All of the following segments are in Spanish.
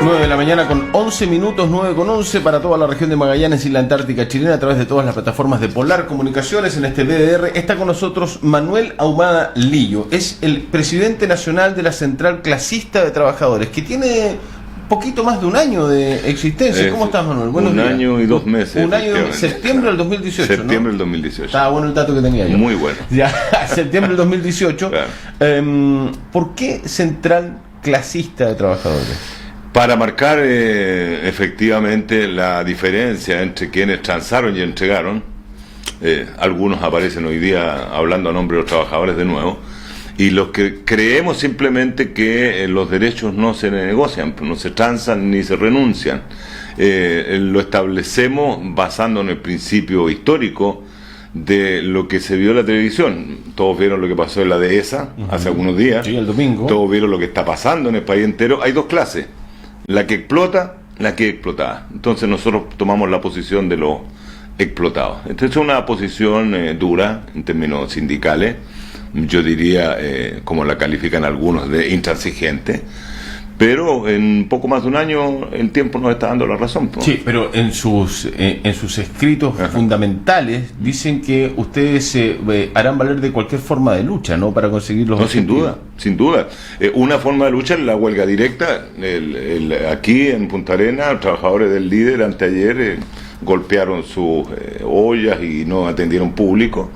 9 de la mañana con 11 minutos, 9 con 11 para toda la región de Magallanes y la Antártica chilena a través de todas las plataformas de Polar Comunicaciones. En este BDR está con nosotros Manuel Ahumada Lillo, es el presidente nacional de la Central Clasista de Trabajadores, que tiene poquito más de un año de existencia. ¿Cómo estás, Manuel? Buenos días. Año y 2 meses. Un año, septiembre del 2018, Septiembre ¿no? del 2018. Estaba bueno el dato que tenía yo. Muy bueno. Ya, septiembre del 2018. Claro. ¿Por qué Central Clasista de Trabajadores? Para marcar efectivamente la diferencia entre quienes transaron y entregaron, algunos aparecen hoy día hablando a nombre de los trabajadores de nuevo, y los que creemos simplemente que los derechos no se negocian, no se transan ni se renuncian. Lo establecemos basando en el principio histórico de lo que se vio en la televisión. Todos vieron lo que pasó en la dehesa hace algunos días. Sí, el domingo. Todos vieron lo que está pasando en el país entero. Hay dos clases: la que explota, la que es explotada. Entonces nosotros tomamos la posición de los explotados. Entonces es una posición dura en términos sindicales, yo diría, como la califican algunos, de intransigente, pero en poco más de un año el tiempo nos está dando la razón, ¿no? Sí, pero en sus escritos fundamentales dicen que ustedes se harán valer de cualquier forma de lucha, ¿no? Para conseguir los objetivos. Sin duda. Una forma de lucha es la huelga directa. Aquí en Punta Arenas, los trabajadores del Líder anteayer golpearon sus ollas y no atendieron público.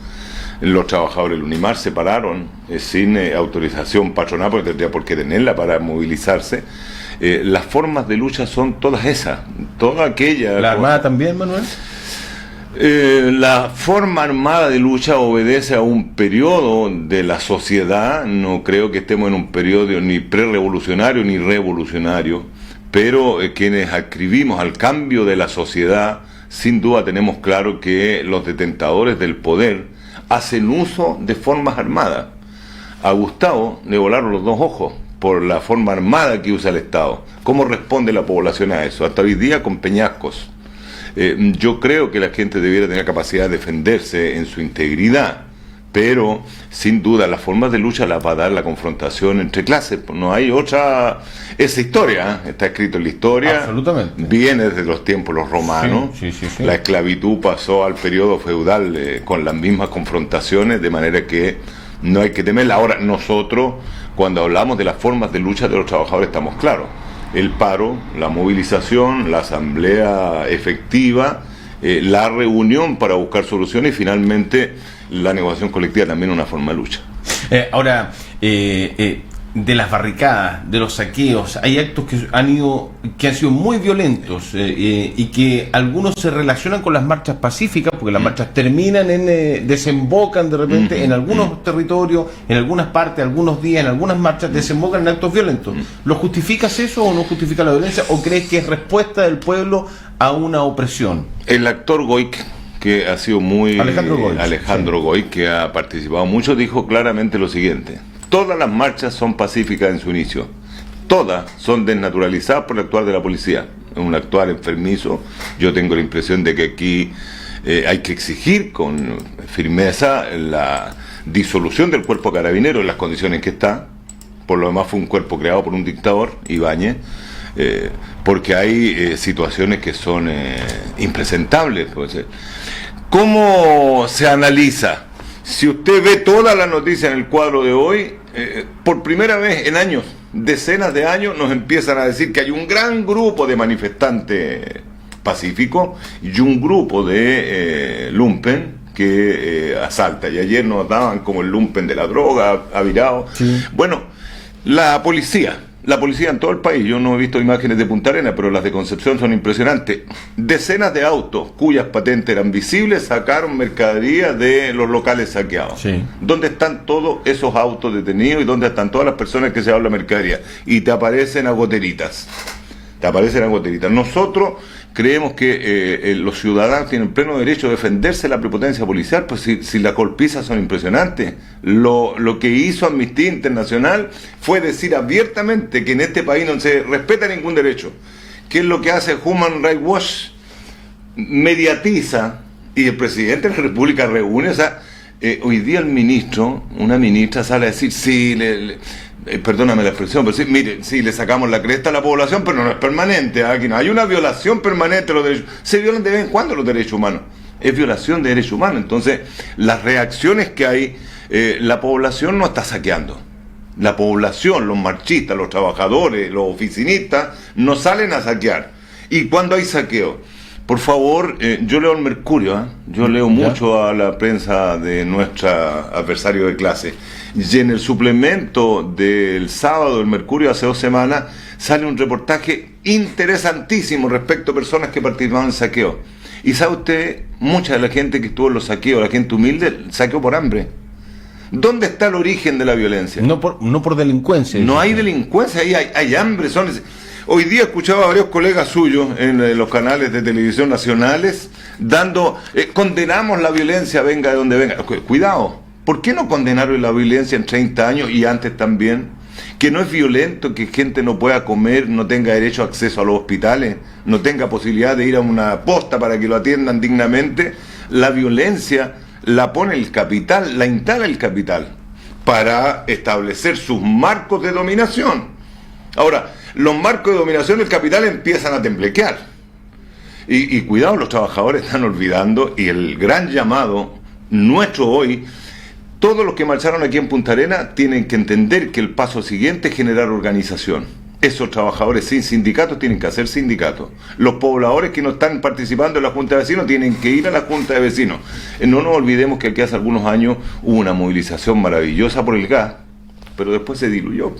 Los trabajadores del Unimar se pararon sin autorización patronal, porque tendría por qué tenerla para movilizarse. Las formas de lucha son todas esas, todas aquellas. ¿La Armada también, Manuel? La forma armada de lucha obedece a un periodo de la sociedad. No creo que estemos en un periodo ni prerevolucionario ni revolucionario, pero quienes adscribimos al cambio de la sociedad, sin duda tenemos claro que los detentadores del poder hacen uso de formas armadas. A Gustavo le volaron los dos ojos por la forma armada que usa el Estado. ¿Cómo responde la población a eso? Hasta hoy día con peñascos. Yo creo que la gente debiera tener capacidad de defenderse en su integridad, pero sin duda las formas de lucha las va a dar la confrontación entre clases. No hay otra. Esa historia está escrito en la historia. Absolutamente. Viene desde los tiempos los romanos. Sí. La esclavitud pasó al periodo feudal con las mismas confrontaciones, de manera que no hay que temerla. Ahora, nosotros, cuando hablamos de las formas de lucha de los trabajadores, estamos claros: el paro, la movilización, la asamblea efectiva, la reunión para buscar soluciones y finalmente la negociación colectiva, también una forma de lucha. Ahora, de las barricadas, de los saqueos, hay actos que han sido muy violentos y que algunos se relacionan con las marchas pacíficas, porque las marchas terminan desembocan de repente en algunos territorios, en algunas partes, algunos días, en algunas marchas desembocan en actos violentos. ¿Lo justificas eso o no justifica la violencia, o crees que es respuesta del pueblo a una opresión? El actor Goic, que ha sido muy... Alejandro Goic, que ha participado mucho, dijo claramente lo siguiente: todas las marchas son pacíficas en su inicio, todas son desnaturalizadas por el actuar de la policía, un actuar enfermizo. Yo tengo la impresión de que aquí hay que exigir con firmeza la disolución del cuerpo carabinero en las condiciones que está. Por lo demás fue un cuerpo creado por un dictador, Ibáñez, porque hay situaciones que son impresentables. Pues. ¿Cómo se analiza? Si usted ve todas las noticias en el cuadro de hoy, por primera vez en años, decenas de años, nos empiezan a decir que hay un gran grupo de manifestantes pacíficos y un grupo de lumpen que asalta. Y ayer nos daban como el lumpen de la droga, ha virado. Sí. Bueno, la policía en todo el país, yo no he visto imágenes de Punta Arenas, pero las de Concepción son impresionantes. Decenas de autos cuyas patentes eran visibles sacaron mercadería de los locales saqueados. Sí. ¿Dónde están todos esos autos detenidos y dónde están todas las personas que se llevan la mercadería? Y te aparecen a goteritas. Nosotros creemos que los ciudadanos tienen pleno derecho a defenderse de la prepotencia policial, pues si las golpizas son impresionantes. Lo que hizo Amnistía Internacional fue decir abiertamente que en este país no se respeta ningún derecho. ¿Qué es lo que hace Human Rights Watch? Mediatiza, y el presidente de la República reúne. O sea, hoy día una ministra sale a decir, sí, perdóname la expresión, pero sí, mire, sí, le sacamos la cresta a la población, pero no es permanente. Aquí no hay una violación permanente de los derechos. Se violan de vez en cuando los derechos humanos. Es violación de derechos humanos. Entonces, las reacciones que hay, la población no está saqueando. La población, los marchistas, los trabajadores, los oficinistas, no salen a saquear. Y cuando hay saqueo, por favor, yo leo el Mercurio, yo leo mucho a la prensa de nuestro adversario de clase. Y en el suplemento del sábado del Mercurio, hace 2 semanas, sale un reportaje interesantísimo respecto a personas que participaban en saqueo. Y sabe usted, mucha de la gente que estuvo en los saqueos, la gente humilde, saqueó por hambre. ¿Dónde está el origen de la violencia? No por delincuencia. No hay delincuencia, ahí hay hambre. Hoy día escuchaba a varios colegas suyos en los canales de televisión nacionales condenamos la violencia, venga de donde venga. Cuidado, ¿por qué no condenaron la violencia en 30 años y antes también? Que no es violento que gente no pueda comer, no tenga derecho a acceso a los hospitales, no tenga posibilidad de ir a una posta para que lo atiendan dignamente. La violencia la pone el capital, la instala el capital para establecer sus marcos de dominación. Ahora, los marcos de dominación del capital empiezan a temblequear. Y cuidado, los trabajadores están olvidando, y el gran llamado nuestro hoy, todos los que marcharon aquí en Punta Arenas tienen que entender que el paso siguiente es generar organización. Esos trabajadores sin sindicatos tienen que hacer sindicatos. Los pobladores que no están participando en la Junta de Vecinos tienen que ir a la Junta de Vecinos. No nos olvidemos que aquí hace algunos años hubo una movilización maravillosa por el gas, pero después se diluyó.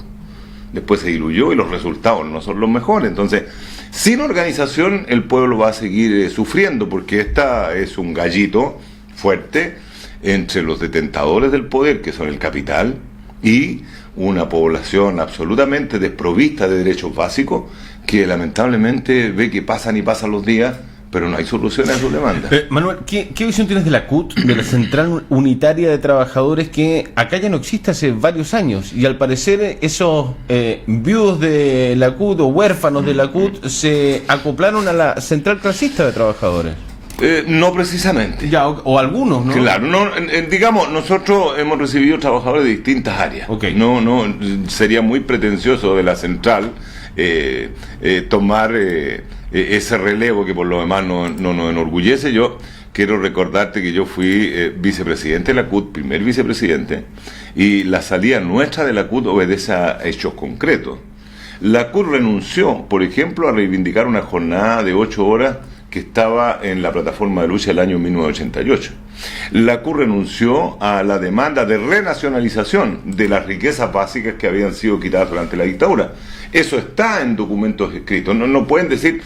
Y los resultados no son los mejores. Entonces, sin organización el pueblo va a seguir sufriendo, porque esta es un gallito fuerte entre los detentadores del poder, que son el capital, y una población absolutamente desprovista de derechos básicos, que lamentablemente ve que pasan y pasan los días, pero no hay soluciones a sus demandas. Manuel, ¿qué visión tienes de la CUT, de la Central Unitaria de Trabajadores, que acá ya no existe hace varios años, y al parecer esos viudos de la CUT o huérfanos de la CUT se acoplaron a la Central Clasista de Trabajadores? No precisamente. Ya, o algunos, ¿no? Claro, digamos, nosotros hemos recibido trabajadores de distintas áreas. Okay. No, sería muy pretencioso de la central tomar ese relevo que por lo demás no nos enorgullece. Yo quiero recordarte que yo fui vicepresidente de la CUT, primer vicepresidente, y la salida nuestra de la CUT obedece a hechos concretos. La CUT renunció, por ejemplo, a reivindicar una jornada de 8 horas que estaba en la plataforma de lucha del año 1988. La CUT renunció a la demanda de renacionalización de las riquezas básicas que habían sido quitadas durante la dictadura. Eso está en documentos escritos. No pueden decir,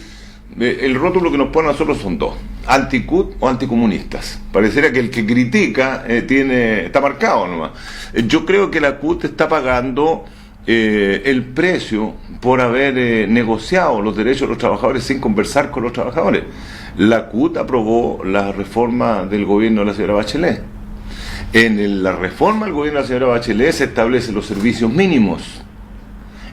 el rótulo que nos ponen a nosotros son dos: anti-CUT o anticomunistas. Pareciera que el que critica está marcado nomás. Yo creo que la CUT está pagando el precio por haber negociado los derechos de los trabajadores sin conversar con los trabajadores. La CUT aprobó la reforma del gobierno de la señora Bachelet. En la reforma del gobierno de la señora Bachelet se establecen los servicios mínimos,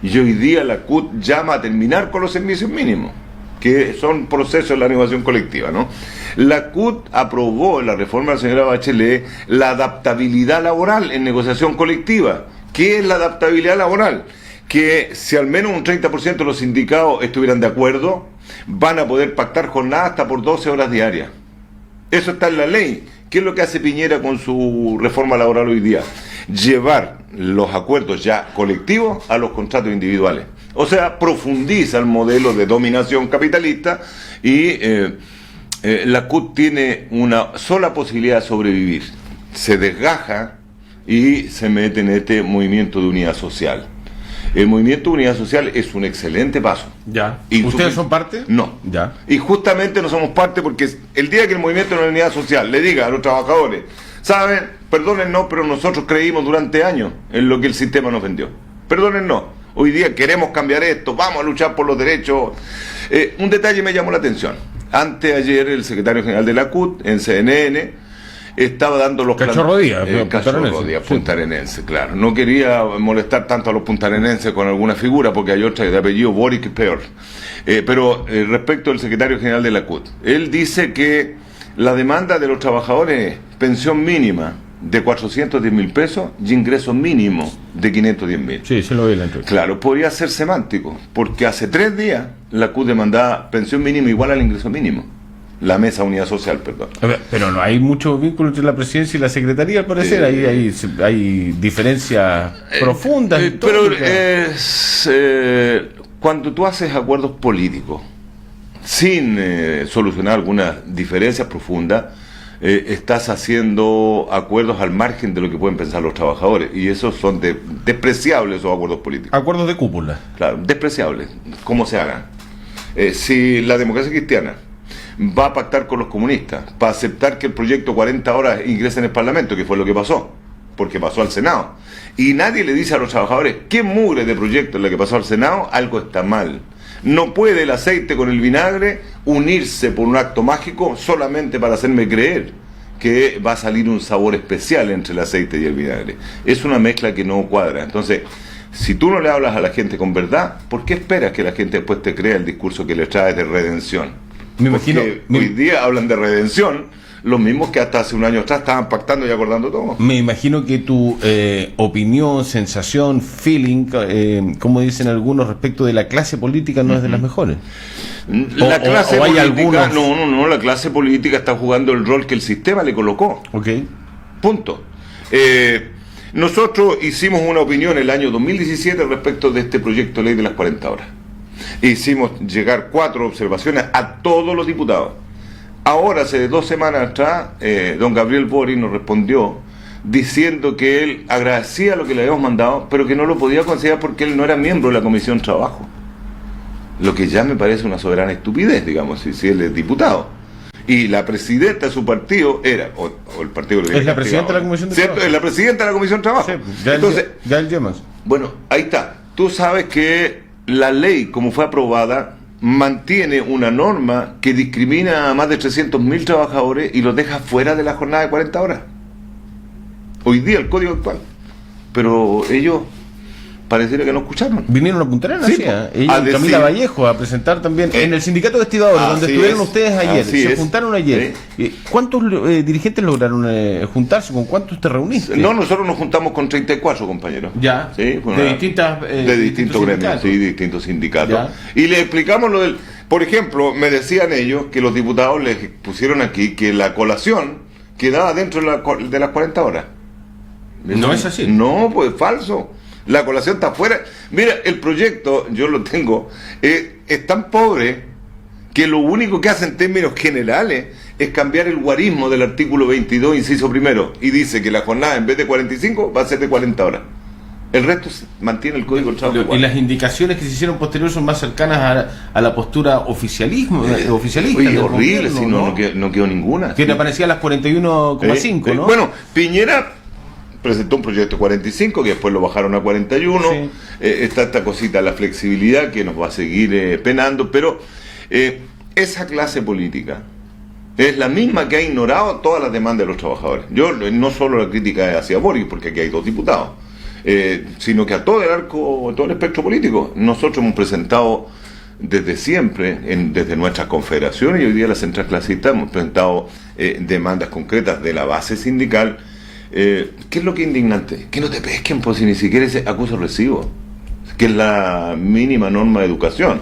y hoy día la CUT llama a terminar con los servicios mínimos, que son procesos de la negociación colectiva, ¿no? La CUT aprobó en la reforma de la señora Bachelet la adaptabilidad laboral en negociación colectiva. ¿Qué es la adaptabilidad laboral? Que si al menos un 30% de los sindicatos estuvieran de acuerdo, van a poder pactar jornadas hasta por 12 horas diarias. Eso está en la ley. ¿Qué es lo que hace Piñera con su reforma laboral hoy día? Llevar los acuerdos ya colectivos a los contratos individuales. O sea, profundiza el modelo de dominación capitalista, y la CUT tiene una sola posibilidad de sobrevivir: se desgaja y se mete en este movimiento de unidad social. El movimiento de unidad social es un excelente paso. Ya. ¿Ustedes son parte? No. Ya. Y justamente no somos parte porque el día que el movimiento de la unidad social le diga a los trabajadores, ¿saben? Perdónennos, pero nosotros creímos durante años en lo que el sistema nos vendió. Perdónennos. Hoy día queremos cambiar esto, vamos a luchar por los derechos. Un detalle me llamó la atención. Anteayer el secretario general de la CUT en CNN estaba dando los Cachorro Díaz, puntarenense, claro. No quería molestar tanto a los puntarenenses con alguna figura, porque hay otra de apellido Boric peor. Pero respecto al secretario general de la CUT, él dice que la demanda de los trabajadores es pensión mínima, de 410.000 pesos y ingreso mínimo de 510.000. Sí, se lo vi en la entrevista. Claro, podría ser semántico, porque hace 3 días la CUT demandaba pensión mínima igual al ingreso mínimo. La Mesa Unidad Social, perdón. Pero no hay mucho vínculo entre la presidencia y la secretaría, al parecer. Hay diferencias profundas. Pero cuando tú haces acuerdos políticos sin solucionar algunas diferencias profundas, estás haciendo acuerdos al margen de lo que pueden pensar los trabajadores, y esos son despreciables, esos acuerdos políticos. Acuerdos de cúpula. Claro, despreciables, como se hagan. Si la democracia cristiana va a pactar con los comunistas para aceptar que el proyecto 40 horas ingrese en el Parlamento, que fue lo que pasó, porque pasó al Senado, y nadie le dice a los trabajadores qué mugre de proyecto es la que pasó al Senado, algo está mal. No puede el aceite con el vinagre unirse por un acto mágico solamente para hacerme creer que va a salir un sabor especial entre el aceite y el vinagre. Es una mezcla que no cuadra. Entonces, si tú no le hablas a la gente con verdad, ¿por qué esperas que la gente después te crea el discurso que le traes de redención? Porque hoy día hablan de redención los mismos que hasta hace un año atrás estaban pactando y acordando todo. Me imagino que tu opinión, sensación, feeling, como dicen algunos, respecto de la clase política no es de las mejores. La clase o hay política, algunos... no, la clase política está jugando el rol que el sistema le colocó. Ok. Punto. Nosotros hicimos una opinión el año 2017 respecto de este proyecto de ley de las 40 horas. Hicimos llegar 4 observaciones a todos los diputados. Ahora, hace 2 semanas atrás, don Gabriel Boric nos respondió diciendo que él agradecía lo que le habíamos mandado, pero que no lo podía considerar porque él no era miembro de la Comisión Trabajo. Lo que ya me parece una soberana estupidez, digamos, si él es diputado. Y la presidenta de su partido era, o el partido... Es la presidenta de la Comisión de Trabajo. Es la presidenta de la Comisión Trabajo. Sí, entonces, Gael Yemas. bueno, ahí está. Tú sabes que la ley, como fue aprobada, mantiene una norma que discrimina a más de 300.000 trabajadores y los deja fuera de la jornada de 40 horas. Hoy día el código actual. Pero ellos pareciera que no escucharon. Vinieron a Punta Arenas, sí, sí, a ella y Camila decir, Vallejo a presentar también en el sindicato de estibadores, donde estuvieron ustedes ayer, se juntaron ayer. ¿Cuántos dirigentes lograron juntarse? ¿Con cuántos te reuniste? No, nosotros nos juntamos con 34 compañeros. Ya, ¿sí? de distintos gremios, sí, distintos sindicatos. Ya. Y les explicamos lo del... Por ejemplo, me decían ellos que los diputados les pusieron aquí que la colación quedaba dentro de las 40 horas. No es así. No, pues falso. La colación está afuera. Mira, el proyecto, yo lo tengo, es tan pobre que lo único que hace en términos generales es cambiar el guarismo del artículo 22, inciso primero, y dice que la jornada en vez de 45 va a ser de 40 horas. El resto mantiene el código del trabajo igual. Y las indicaciones que se hicieron posteriores son más cercanas a la postura oficialista. Oye, horrible, si no quedó ninguna. Que te aparecía a las 41,5, ¿no? Bueno, Piñera presentó un proyecto 45 que después lo bajaron a 41. Sí. Está esta cosita, la flexibilidad, que nos va a seguir penando, pero esa clase política es la misma que ha ignorado todas las demandas de los trabajadores. Yo no solo la crítica es hacia Boric, porque aquí hay 2 diputados, sino que a todo el arco, todo el espectro político. Nosotros hemos presentado desde siempre, desde nuestras confederaciones y hoy día la Central Clasista, hemos presentado demandas concretas de la base sindical. ¿Qué es lo que es indignante? Que no te pesquen, pues, si ni siquiera ese acuso recibo, que es la mínima norma de educación.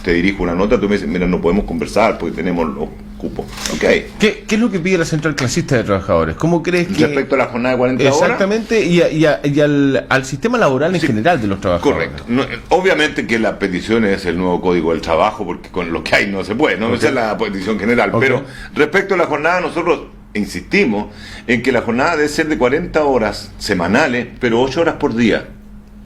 Te dirijo una nota, tú me dices, mira, no podemos conversar porque tenemos los cupos. Okay. ¿Qué es lo que pide la Central Clasista de Trabajadores? ¿Cómo crees que...? Respecto a la jornada de 40 horas. Exactamente, y al sistema laboral en general de los trabajadores. Correcto. No, obviamente que la petición es el nuevo Código del Trabajo, porque con lo que hay no se puede, ¿no? Okay. Esa es la petición general. Okay. Pero respecto a la jornada, nosotros insistimos en que la jornada debe ser de 40 horas semanales, pero 8 horas por día.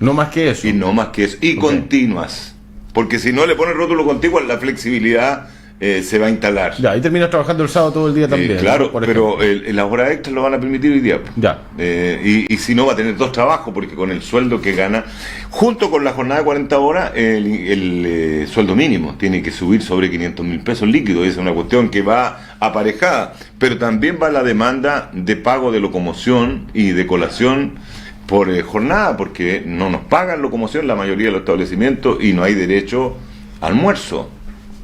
No más que eso. Y no más que eso. Y continuas. Porque si no le pones rótulo contiguo, la flexibilidad se va a instalar. Ya, y terminas trabajando el sábado todo el día también. Claro, ¿no? Pero las horas extras lo van a permitir hoy día. Ya. Y si no, va a tener 2 trabajos, porque con el sueldo que gana, junto con la jornada de 40 horas, el sueldo mínimo tiene que subir sobre 500.000 pesos líquidos. Esa es una cuestión que va aparejada. Pero también va la demanda de pago de locomoción y de colación por jornada, porque no nos pagan locomoción la mayoría de los establecimientos y no hay derecho a almuerzo.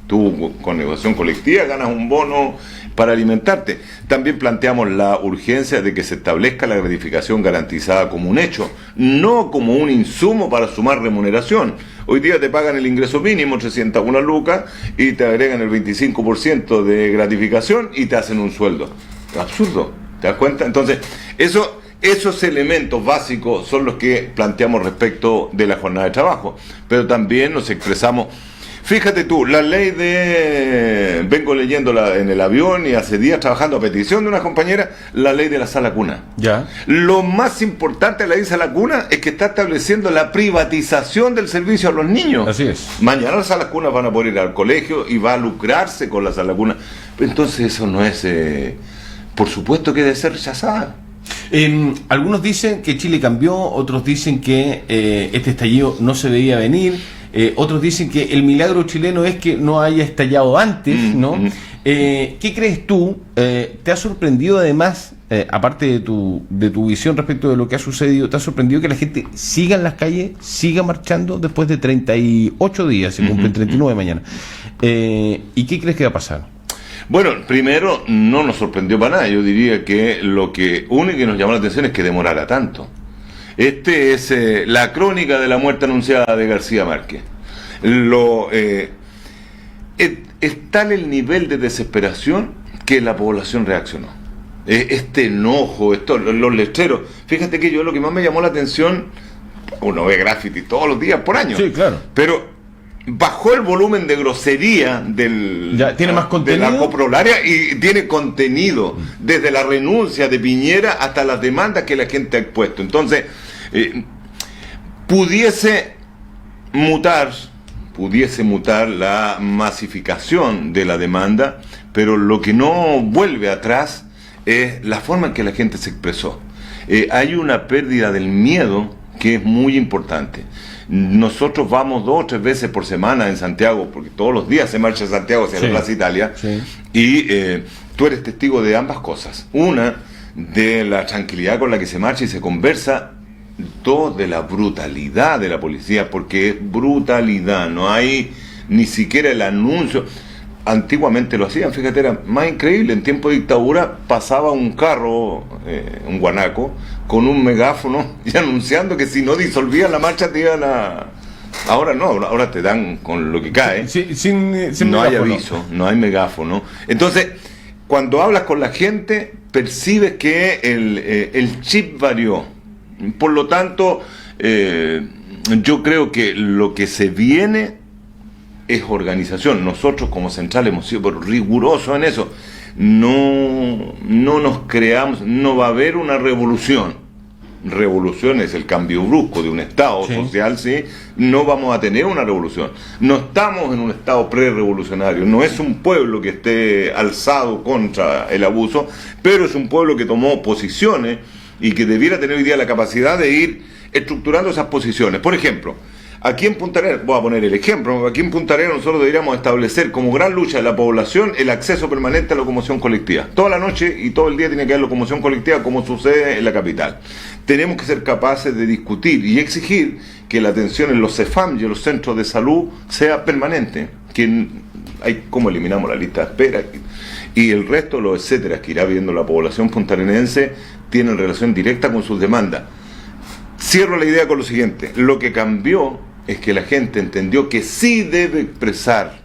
Tú con negociación colectiva ganas un bono para alimentarte. También planteamos la urgencia de que se establezca la gratificación garantizada como un hecho, no como un insumo para sumar remuneración. Hoy día te pagan el ingreso mínimo, 301 lucas, y te agregan el 25% de gratificación y te hacen un sueldo. Es absurdo, ¿te das cuenta? Entonces, esos elementos básicos son los que planteamos respecto de la jornada de trabajo. Pero también nos expresamos. Fíjate tú, la ley vengo leyéndola en el avión y hace días trabajando a petición de una compañera, la ley de la sala cuna. Ya. Lo más importante de la ley de la sala cuna es que está estableciendo la privatización del servicio a los niños. Así es. Mañana las salas cunas van a poder ir al colegio y va a lucrarse con la sala cuna. Entonces eso no es, por supuesto que debe ser rechazada. Algunos dicen que Chile cambió, otros dicen que este estallido no se veía venir. Otros dicen que el milagro chileno es que no haya estallado antes, ¿no? ¿Qué crees tú? ¿Te ha sorprendido además, aparte de tu visión respecto de lo que ha sucedido, te ha sorprendido que la gente siga en las calles, siga marchando después de 38 días, se cumplen 39 mañana? ¿Y qué crees que va a pasar? Bueno, primero, no nos sorprendió para nada. Yo diría que lo que único que nos llamó la atención es que demorara tanto. Este es la crónica de la muerte anunciada de García Márquez. Es tal el nivel de desesperación que la población reaccionó. Este enojo, los letreros. Fíjate que yo lo que más me llamó la atención, uno ve graffiti todos los días por año. Sí, claro. Pero bajó el volumen de grosería ¿tiene más contenido? De la coprolaria y tiene contenido, desde la renuncia de Piñera hasta las demandas que la gente ha expuesto. Entonces, pudiese mutar la masificación de la demanda, pero lo que no vuelve atrás es la forma en que la gente se expresó. Hay una pérdida del miedo que es muy importante. Nosotros vamos 2 o 3 veces por semana en Santiago, porque todos los días se marcha en Santiago hacia la Plaza Italia, y tú eres testigo de ambas cosas. Una, de la tranquilidad con la que se marcha y se conversa. 2, de la brutalidad de la policía, porque es brutalidad, no hay ni siquiera el anuncio. Antiguamente lo hacían, fíjate, era más increíble. En tiempo de dictadura pasaba un carro, un guanaco, con un megáfono y anunciando que si no disolvían la marcha te iban a... Ahora no, ahora te dan con lo que cae. Sin no hay megáfono. aviso, no hay megáfono. Entonces, cuando hablas con la gente, percibes que el chip varió. Por lo tanto, yo creo que lo que se viene es organización. Nosotros como central hemos sido rigurosos en eso. No nos creamos, no va a haber una revolución. Revolución es el cambio brusco de un estado social, ¿sí? No vamos a tener una revolución. No estamos en un estado pre-revolucionario. No es un pueblo que esté alzado contra el abuso, pero es un pueblo que tomó posiciones y que debiera tener hoy día la capacidad de ir estructurando esas posiciones. Por ejemplo, aquí en Punta Arenas, voy a poner el ejemplo, aquí en Punta Arenas nosotros deberíamos establecer como gran lucha de la población el acceso permanente a la locomoción colectiva. Toda la noche y todo el día tiene que haber locomoción colectiva como sucede en la capital. Tenemos que ser capaces de discutir y exigir que la atención en los CEFAM y en los centros de salud sea permanente. ¿Cómo eliminamos la lista de espera? Y el resto, los etcétera, que irá viendo la población puntarenense, tienen relación directa con sus demandas. Cierro la idea con lo siguiente. Lo que cambió es que la gente entendió que sí debe expresar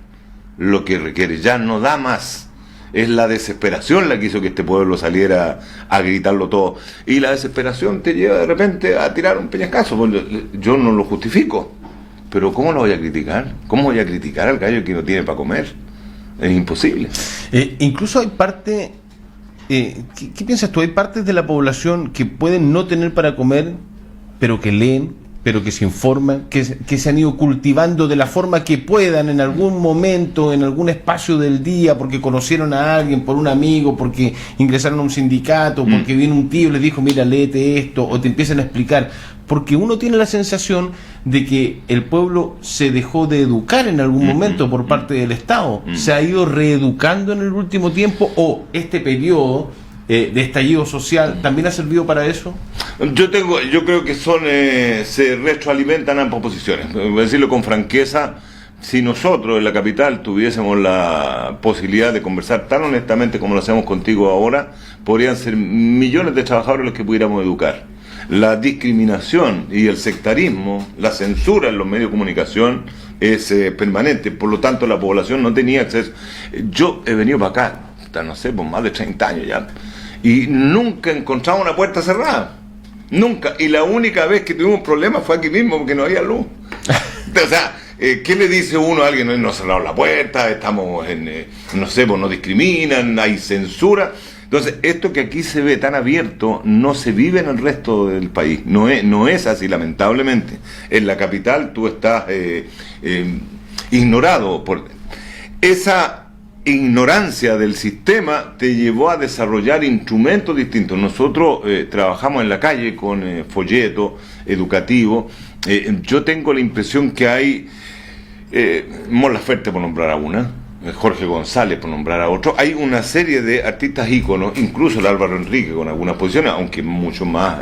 lo que requiere, ya no da más. Es la desesperación la que hizo que este pueblo saliera a gritarlo todo. Y la desesperación te lleva de repente a tirar un peñascazo. Yo no lo justifico, pero ¿cómo lo voy a criticar? ¿Cómo voy a criticar al gallo que no tiene para comer? Es imposible. Incluso hay parte... ¿qué piensas tú? Hay partes de la población que pueden no tener para comer, pero que leen, pero que se informan, que se han ido cultivando de la forma que puedan en algún momento, en algún espacio del día, porque conocieron a alguien, por un amigo, porque ingresaron a un sindicato, porque vino un tío y les dijo, mira, léete esto, o te empiezan a explicar, porque uno tiene la sensación de que el pueblo se dejó de educar en algún momento por parte del Estado, se ha ido reeducando en el último tiempo, o este periodo de estallido social también ha servido para eso. Yo creo que se retroalimentan ambas posiciones. Voy a decirlo con franqueza, si nosotros en la capital tuviésemos la posibilidad de conversar tan honestamente como lo hacemos contigo ahora, podrían ser millones de trabajadores los que pudiéramos educar. La discriminación y el sectarismo, la censura en los medios de comunicación es permanente, por lo tanto la población no tenía acceso. Yo he venido para acá, hasta, no sé, por más de 30 años ya, y nunca encontramos una puerta cerrada, nunca, y la única vez que tuvimos problemas fue aquí mismo porque no había luz. O sea, ¿qué le dice uno a alguien? No cerraron la puerta, estamos en, no sé, pues no discriminan, hay censura. Entonces, esto que aquí se ve tan abierto no se vive en el resto del país, no es así, lamentablemente. En la capital tú estás ignorado por esa ignorancia del sistema, te llevó a desarrollar instrumentos distintos. Nosotros trabajamos en la calle con folletos educativos. Yo tengo la impresión que hay Mon Laferte, por nombrar a una, Jorge González, por nombrar a otro, hay una serie de artistas íconos, incluso el Álvaro Enrique con algunas posiciones, aunque mucho más,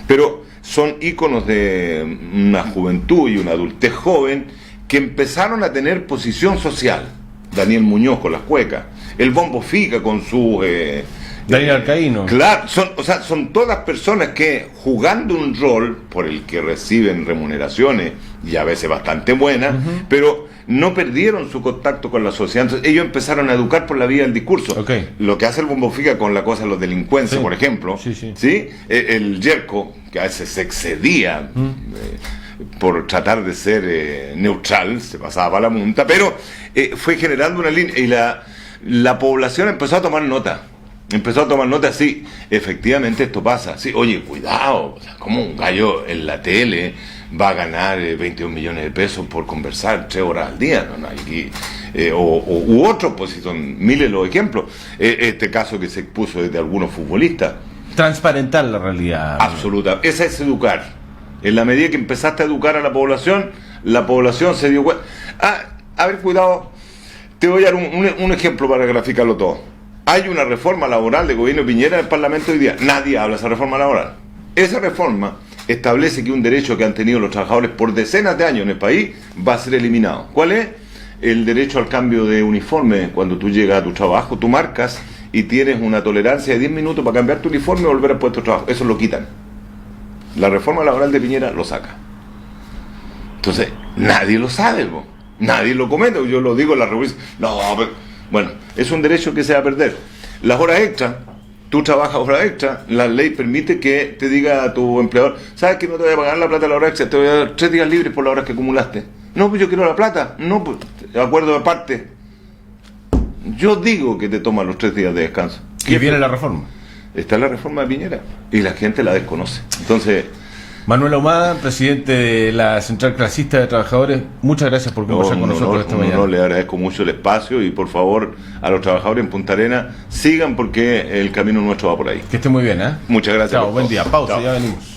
pero son íconos de una juventud y una adultez joven que empezaron a tener posición social. Daniel Muñoz con las cuecas, el Bombo Fica con su Daniel Alcaíno. Claro, son todas personas que, jugando un rol por el que reciben remuneraciones y a veces bastante buenas, pero no perdieron su contacto con la sociedad. Entonces ellos empezaron a educar por la vía del discurso. Lo que hace el Bombo Fica con la cosa de los delincuentes, por ejemplo, ¿sí? El Yerko, que a veces se excedía por tratar de ser neutral, se pasaba para la munta, pero fue generando una línea y la población empezó a tomar nota. Sí, efectivamente esto pasa. Sí, oye, cuidado, o sea, como un gallo en la tele va a ganar 21 millones de pesos por conversar 3 horas al día, ¿no? Aquí, u otros, pues si son miles los ejemplos. Este caso que se expuso desde algunos futbolistas. Transparentar la realidad. Absoluta. Esa es educar. En la medida que empezaste a educar a la población se dio cuenta. A ver, cuidado, te voy a dar un ejemplo para graficarlo todo. Hay una reforma laboral del gobierno de Piñera en el Parlamento hoy día. Nadie habla de esa reforma laboral. Esa reforma establece que un derecho que han tenido los trabajadores por decenas de años en el país va a ser eliminado. ¿Cuál es? El derecho al cambio de uniforme. Cuando tú llegas a tu trabajo, tú marcas y tienes una tolerancia de 10 minutos para cambiar tu uniforme y volver al puesto de trabajo. Eso lo quitan. La reforma laboral de Piñera lo saca. Entonces, nadie lo sabe, nadie lo comenta. Yo lo digo en la reunión. No, pero, bueno, es un derecho que se va a perder. Las horas extras, tú trabajas horas extras, la ley permite que te diga a tu empleador, ¿sabes que no te voy a pagar la plata de la hora extra? Te voy a dar 3 días libres por las horas que acumulaste. No, pues yo quiero la plata. No, pues, de acuerdo de parte. Yo digo que te toman los 3 días de descanso. Y viene la reforma. Está la reforma de Piñera y la gente la desconoce. Entonces, Manuel Ahumada, presidente de la Central Clasista de Trabajadores, muchas gracias por conversar con nosotros esta mañana. Le agradezco mucho el espacio y por favor a los trabajadores en Punta Arenas sigan porque el camino nuestro va por ahí. Que esté muy bien, ¿eh? Muchas gracias. Chao, buen día. Pausa, ya venimos.